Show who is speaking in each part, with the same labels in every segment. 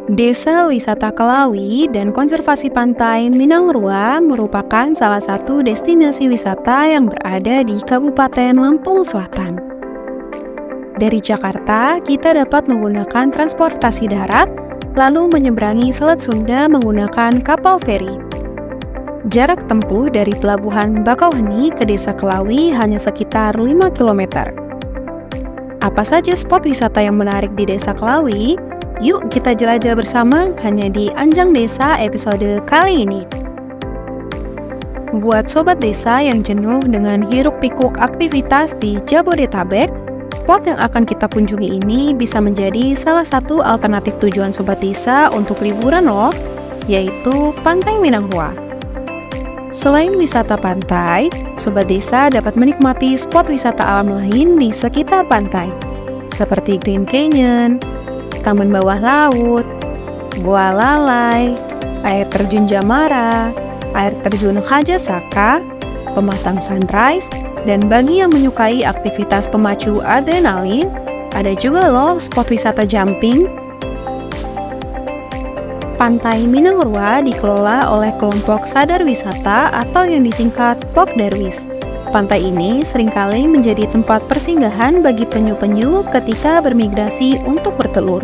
Speaker 1: Desa Wisata Kelawi dan Konservasi Pantai Minangrua merupakan salah satu destinasi wisata yang berada di Kabupaten Lampung Selatan. Dari Jakarta, kita dapat menggunakan transportasi darat, lalu menyeberangi Selat Sunda menggunakan kapal feri. Jarak tempuh dari Pelabuhan Bakauheni ke Desa Kelawi hanya sekitar 5 km. Apa saja spot wisata yang menarik di Desa Kelawi? Yuk kita jelajah bersama hanya di Anjang Desa episode kali ini. Buat sobat desa yang jenuh dengan hiruk-pikuk aktivitas di Jabodetabek, spot yang akan kita kunjungi ini bisa menjadi salah satu alternatif tujuan sobat desa untuk liburan loh, yaitu Pantai Minangrua. Selain wisata pantai, sobat desa dapat menikmati spot wisata alam lain di sekitar pantai, seperti Green Canyon, Taman Bawah Laut, Gua Lalai, air terjun Jamara, air terjun Hajasaka, pematang sunrise, dan bagi yang menyukai aktivitas pemacu adrenalin, ada juga loh spot wisata jumping. Pantai Minangrua dikelola oleh kelompok Sadar Wisata atau yang disingkat Pokdarwis. Pantai ini seringkali menjadi tempat persinggahan bagi penyu-penyu ketika bermigrasi untuk bertelur.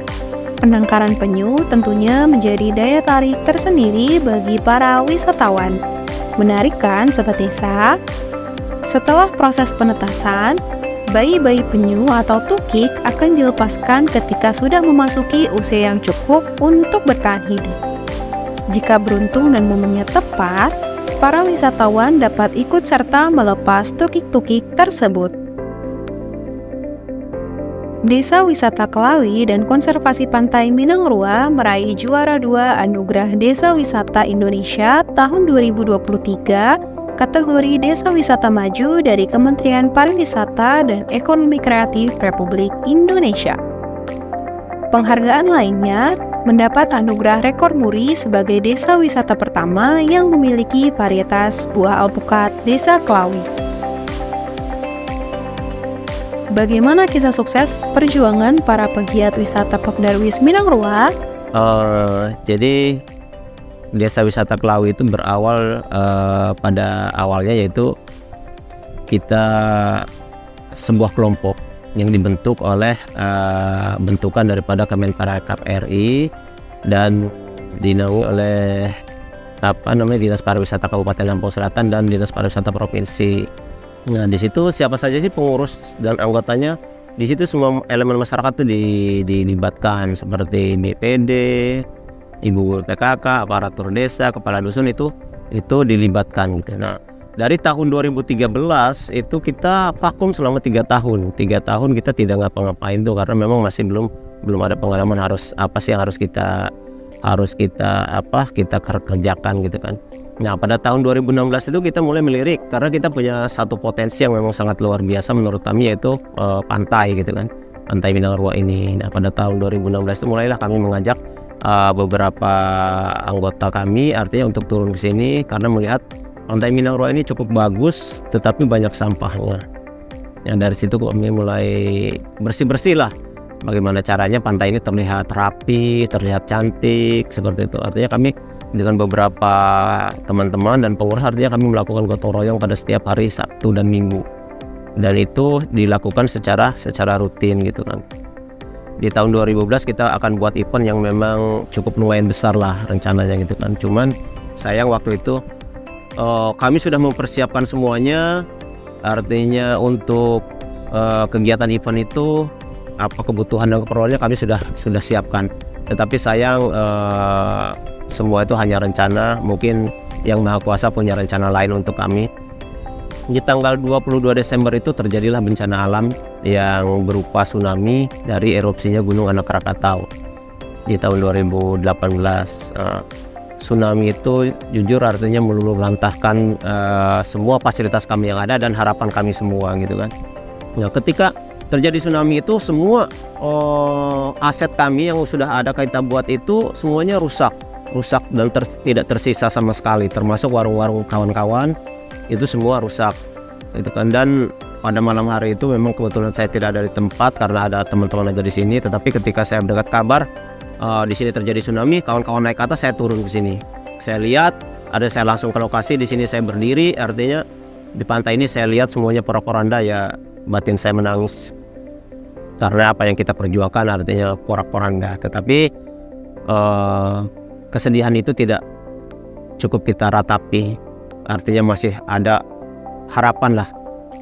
Speaker 1: Penangkaran penyu tentunya menjadi daya tarik tersendiri bagi para wisatawan. Menarik kan sobat desa? Setelah proses penetasan, bayi-bayi penyu atau tukik akan dilepaskan ketika sudah memasuki usia yang cukup untuk bertahan hidup. Jika beruntung dan momennya tepat, para wisatawan dapat ikut serta melepas tukik-tukik tersebut. Desa Wisata Kelawi dan Konservasi Pantai Minangrua meraih juara 2 Anugerah Desa Wisata Indonesia tahun 2023 kategori Desa Wisata Maju dari Kementerian Pariwisata dan Ekonomi Kreatif Republik Indonesia. Penghargaan lainnya mendapat anugerah rekor muri sebagai desa wisata pertama yang memiliki varietas buah alpukat Desa Kelawi. Bagaimana kisah sukses perjuangan para pegiat wisata Pokdarwis Minangrua?
Speaker 2: Jadi Desa Wisata Kelawi itu berawal pada awalnya yaitu kita sebuah kelompok yang dibentuk oleh bentukan daripada Kemenparekraf RI dan dinaungi oleh Dinas Pariwisata Kabupaten Lampung Selatan dan Dinas Pariwisata Provinsi. Nah, di situ siapa saja sih pengurus dan anggotanya? Di situ semua elemen masyarakat itu dilibatkan seperti BPD, Ibu PKK, aparatur desa, kepala dusun itu dilibatkan gitu. Nah, dari tahun 2013 itu kita vakum selama 3 tahun. 3 tahun kita tidak ngapa-ngapain tuh karena memang masih belum ada pengalaman apa sih yang harus kita kerjakan gitu kan. Nah, pada tahun 2016 itu kita mulai melirik karena kita punya satu potensi yang memang sangat luar biasa menurut kami, yaitu pantai gitu kan. Pantai Minangrua ini. Nah, pada tahun 2016 itu mulailah kami mengajak beberapa anggota kami artinya untuk turun ke sini karena melihat Pantai Minangrua ini cukup bagus tetapi banyak sampahnya. Yang dari situ kami mulai bersih-bersih lah bagaimana caranya pantai ini terlihat rapi, terlihat cantik seperti itu. Artinya kami dengan beberapa teman-teman dan pengurus artinya kami melakukan gotong royong pada setiap hari Sabtu dan Minggu. Dan itu dilakukan secara rutin gitu kan. Di tahun 2012 kita akan buat event yang memang cukup lumayan besar lah rencananya gitu kan. Cuman sayang waktu itu kami sudah mempersiapkan semuanya, artinya untuk kegiatan event itu apa kebutuhan dan keperluannya kami sudah siapkan. Tetapi sayang semua itu hanya rencana, mungkin yang Maha Kuasa punya rencana lain untuk kami. Di tanggal 22 Desember itu terjadilah bencana alam yang berupa tsunami dari erupsinya Gunung Anak Krakatau di tahun 2018. Tsunami itu jujur artinya meluluhlantahkan semua fasilitas kami yang ada dan harapan kami semua gitu kan. Nah, ketika terjadi tsunami itu semua aset kami yang sudah ada kita buat itu semuanya rusak dan tidak tersisa sama sekali, termasuk warung-warung kawan-kawan itu semua rusak itu kan. Dan pada malam hari itu memang kebetulan saya tidak ada di tempat karena ada teman-teman ada di sini, tetapi ketika saya mendapat kabar di sini terjadi tsunami, kawan-kawan naik ke atas, saya turun ke sini. Saya lihat, saya langsung ke lokasi. Di sini saya berdiri, artinya di pantai ini saya lihat semuanya porak-poranda, ya batin saya menangis karena apa yang kita perjuangkan artinya porak-poranda. Tetapi kesedihan itu tidak cukup kita ratapi, artinya masih ada harapan lah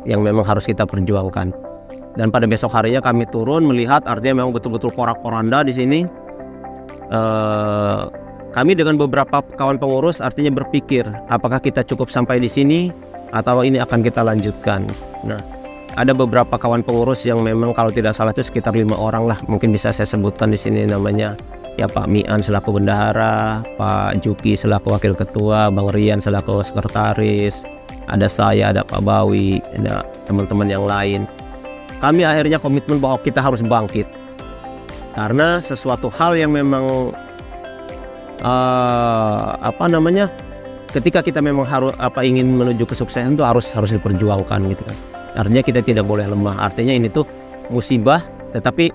Speaker 2: yang memang harus kita perjuangkan. Dan pada besok harinya kami turun melihat, artinya memang betul-betul porak-poranda di sini. Kami dengan beberapa kawan pengurus artinya berpikir apakah kita cukup sampai di sini atau ini akan kita lanjutkan. Nah, ada beberapa kawan pengurus yang memang kalau tidak salah itu sekitar 5 orang lah, mungkin bisa saya sebutkan di sini namanya. Ya, Pak Mian selaku bendahara, Pak Juki selaku wakil ketua, Bang Rian selaku sekretaris, ada saya, ada Pak Bawi, ada teman-teman yang lain. Kami akhirnya komitmen bahwa kita harus bangkit karena sesuatu hal yang memang ketika kita memang harus ingin menuju kesuksesan itu harus diperjuangkan gitu kan. Artinya kita tidak boleh lemah. Artinya ini tuh musibah, tetapi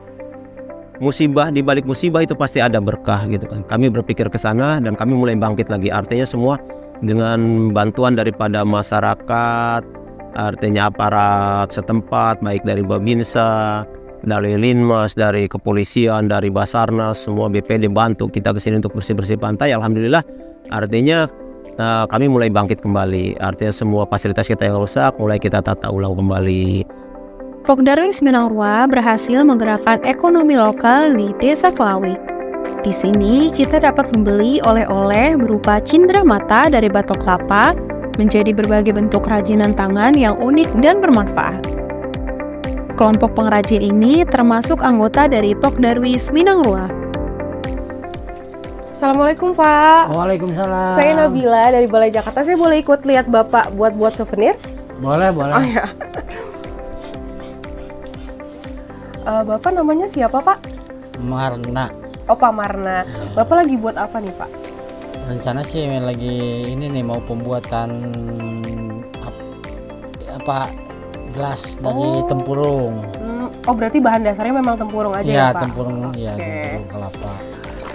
Speaker 2: musibah di balik musibah itu pasti ada berkah gitu kan. Kami berpikir ke sana dan kami mulai bangkit lagi. Artinya semua dengan bantuan daripada masyarakat, artinya aparat setempat, baik dari Babinsa, dari Linmas, dari kepolisian, dari Basarnas, semua BPD bantu kita kesini untuk bersih-bersih pantai. Alhamdulillah, artinya kami mulai bangkit kembali. Artinya semua fasilitas kita yang rusak mulai kita tata ulang kembali.
Speaker 1: Pok Darwis Minangrua berhasil menggerakkan ekonomi lokal di Desa Klawi. Di sini kita dapat membeli oleh-oleh berupa cindera mata dari batok kelapa menjadi berbagai bentuk kerajinan tangan yang unik dan bermanfaat. Kelompok pengrajin ini termasuk anggota dari Pok Darwis Minangrua.
Speaker 3: Assalamualaikum Pak.
Speaker 4: Waalaikumsalam.
Speaker 3: Saya Nabila dari Balai Jakarta. Saya boleh ikut lihat Bapak buat souvenir?
Speaker 4: Boleh.
Speaker 3: Oh ya. Bapak namanya siapa Pak?
Speaker 4: Marna.
Speaker 3: Oh, Pak Marna.
Speaker 4: Ya.
Speaker 3: Bapak lagi buat apa nih Pak?
Speaker 4: Rencana sih lagi ini nih mau pembuatan gelas dari tempurung.
Speaker 3: Oh, berarti bahan dasarnya memang tempurung aja ya Pak?
Speaker 4: Tempurung,
Speaker 3: Okay.
Speaker 4: Tempurung kelapa.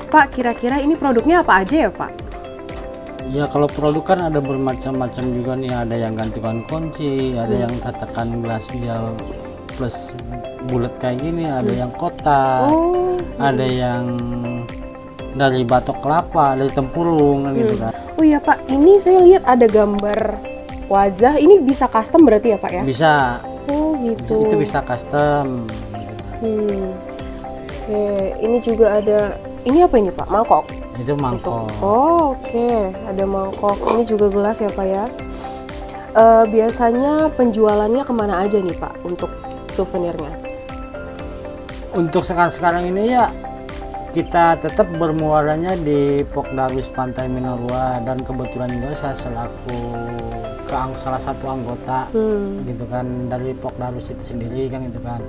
Speaker 3: Pak, kira-kira ini produknya apa aja ya Pak?
Speaker 4: Ya kalau produk kan ada bermacam-macam juga nih. Ada yang gantungan kunci, ada yang tatakan gelas dia plus bulat kayak gini, ada yang kotak, ada yang dari batok kelapa, dari tempurung gitu kan.
Speaker 3: Oh iya Pak, ini saya lihat ada gambar wajah. Ini bisa custom berarti ya Pak ya?
Speaker 4: Bisa.
Speaker 3: Oh gitu.
Speaker 4: Itu bisa custom.
Speaker 3: Oke, ini juga ada. Ini apa ini Pak? Mangkok.
Speaker 4: Itu mangkok.
Speaker 3: Oh oke, ada mangkok. Ini juga gelas ya Pak ya. Biasanya penjualannya kemana aja nih Pak untuk souvenirnya?
Speaker 4: Untuk sekarang ini ya kita tetap bermuaranya di Pok Darwis Pantai Minangrua, dan kebetulan juga saya selaku salah satu anggota gitu kan dari Pok Darwis itu sendiri kan gitu kan.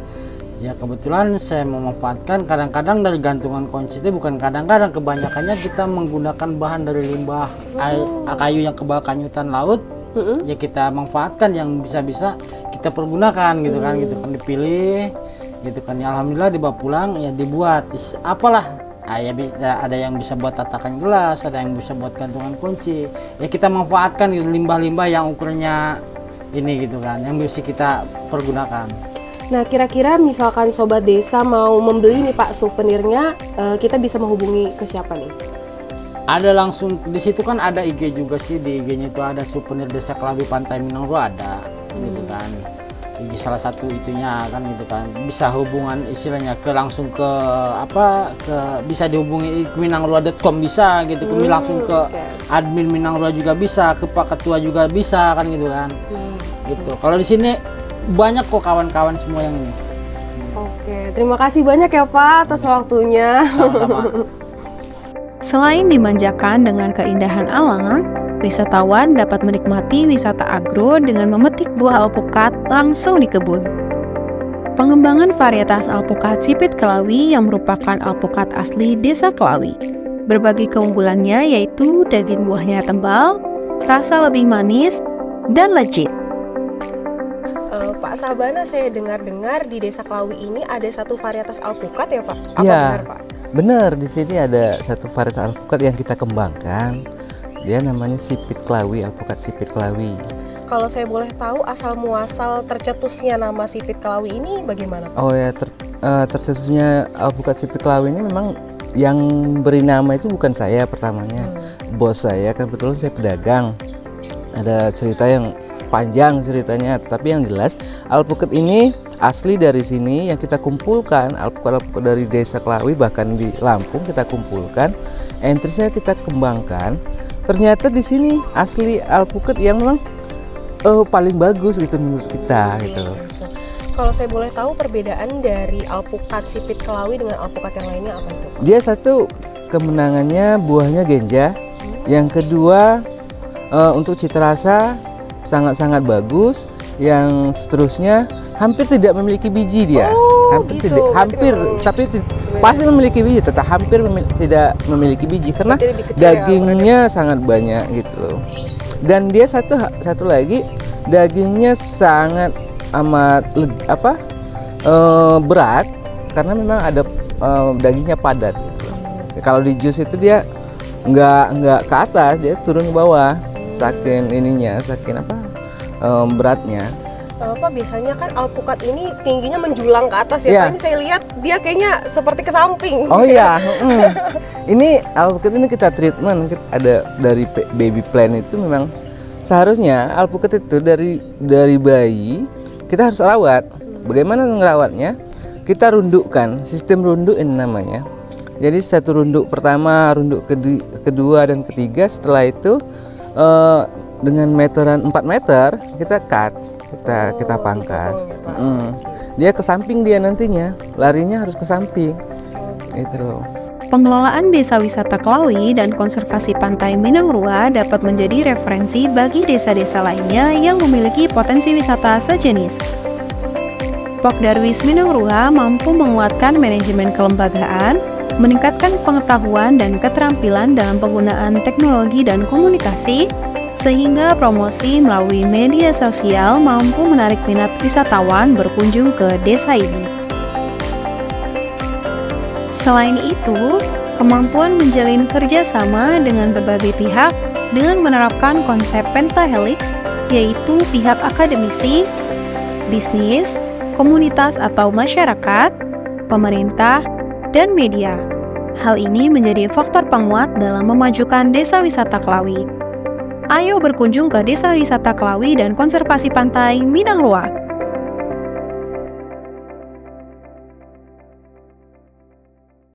Speaker 4: Ya kebetulan saya memanfaatkan kadang-kadang dari gantungan kunci itu, bukan kadang-kadang, kebanyakannya kita menggunakan bahan dari limbah kayu yang kebakaran hutan laut. Ya kita manfaatkan yang bisa-bisa kita pergunakan gitu kan dipilih gitu kan. Ya alhamdulillah dibawa pulang ya dibuat apalah. Ya bisa, ada yang bisa buat tatakan gelas, ada yang bisa buat gantungan kunci. Ya kita manfaatkan gitu, limbah-limbah yang ukurannya ini gitu kan, yang bisa kita pergunakan.
Speaker 3: Nah, kira-kira misalkan sobat desa mau membeli nih Pak souvenirnya, kita bisa menghubungi ke siapa nih?
Speaker 4: Ada langsung di situ kan, ada IG juga sih, di IG-nya itu ada souvenir Desa Klawi Pantai Minangrua ada gitu kan. IG salah satu itunya kan gitu kan. Bisa hubungan istilahnya langsung ke bisa dihubungi minangrua.com bisa gitu. Langsung ke admin Minangrua juga bisa, ke Pak Ketua juga bisa kan gitu kan. Gitu. Kalau di sini banyak kok kawan-kawan semua yang ini.
Speaker 3: Oke, terima kasih banyak ya Pak atas waktunya.
Speaker 4: Sama-sama.
Speaker 1: Selain dimanjakan dengan keindahan alam, wisatawan dapat menikmati wisata agro dengan memetik buah alpukat langsung di kebun. Pengembangan varietas alpukat sipit Klawi yang merupakan alpukat asli Desa Klawi. Berbagai keunggulannya yaitu daging buahnya tebal, rasa lebih manis, dan legit.
Speaker 3: Pak Sabana, saya dengar-dengar di Desa Klawi ini ada satu varietas alpukat ya Pak? Apa
Speaker 5: Iya.
Speaker 3: benar Pak?
Speaker 5: Benar, di sini ada satu varietas alpukat yang kita kembangkan. Dia namanya sipit klawi, alpukat sipit klawi.
Speaker 3: Kalau saya boleh tahu asal muasal tercetusnya nama sipit klawi ini bagaimana, Pak?
Speaker 5: Oh ya, tercetusnya alpukat sipit klawi ini memang yang beri nama itu bukan saya pertamanya. Bos saya, kebetulan saya pedagang. Ada cerita yang panjang ceritanya, tapi yang jelas alpukat ini asli dari sini yang kita kumpulkan, alpukat-alpukat dari desa Klawi, bahkan di Lampung kita kumpulkan, entrisnya kita kembangkan. Ternyata di sini asli alpukat yang memang paling bagus gitu menurut kita gitu.
Speaker 3: Kalau saya boleh tahu perbedaan dari alpukat sipit klawi dengan alpukat yang lainnya apa itu?
Speaker 5: Dia satu kemenangannya buahnya genja, yang kedua untuk cita rasa sangat-sangat bagus, yang seterusnya hampir tidak memiliki biji dia. Hampir
Speaker 3: gitu.
Speaker 5: tidak, hampir tapi pasti memiliki biji, tetap hampir tidak memiliki biji karena dagingnya sangat banyak gitu loh. Dan dia satu lagi, dagingnya sangat amat berat karena memang ada dagingnya padat gitu loh. Kalau di jus itu dia nggak ke atas, dia turun ke bawah, saking ininya, saking beratnya.
Speaker 3: Pak, biasanya kan alpukat ini tingginya menjulang ke atas ya. Pak, ini saya lihat dia kayaknya seperti ke samping.
Speaker 5: Oh iya, ini alpukat ini kita treatment, ada dari baby plant itu memang seharusnya alpukat itu dari bayi kita harus rawat. Bagaimana ngerawatnya? Kita rundukkan, sistem runduk ini namanya. Jadi satu runduk pertama, runduk kedua dan ketiga, setelah itu dengan meteran 4 meter kita cut, kita pangkas. Dia ke samping, dia nantinya larinya harus ke samping gitu loh.
Speaker 1: Pengelolaan Desa Wisata Klawi dan konservasi Pantai Minang Rua dapat menjadi referensi bagi desa-desa lainnya yang memiliki potensi wisata sejenis. Pokdarwis Minang Rua mampu menguatkan manajemen kelembagaan, meningkatkan pengetahuan dan keterampilan dalam penggunaan teknologi dan komunikasi, sehingga promosi melalui media sosial mampu menarik minat wisatawan berkunjung ke desa ini. Selain itu, kemampuan menjalin kerjasama dengan berbagai pihak dengan menerapkan konsep pentahelix, yaitu pihak akademisi, bisnis, komunitas atau masyarakat, pemerintah, dan media. Hal ini menjadi faktor penguat dalam memajukan desa wisata Klawi. Ayo berkunjung ke Desa Wisata Klawi dan Konservasi Pantai Minang Rua.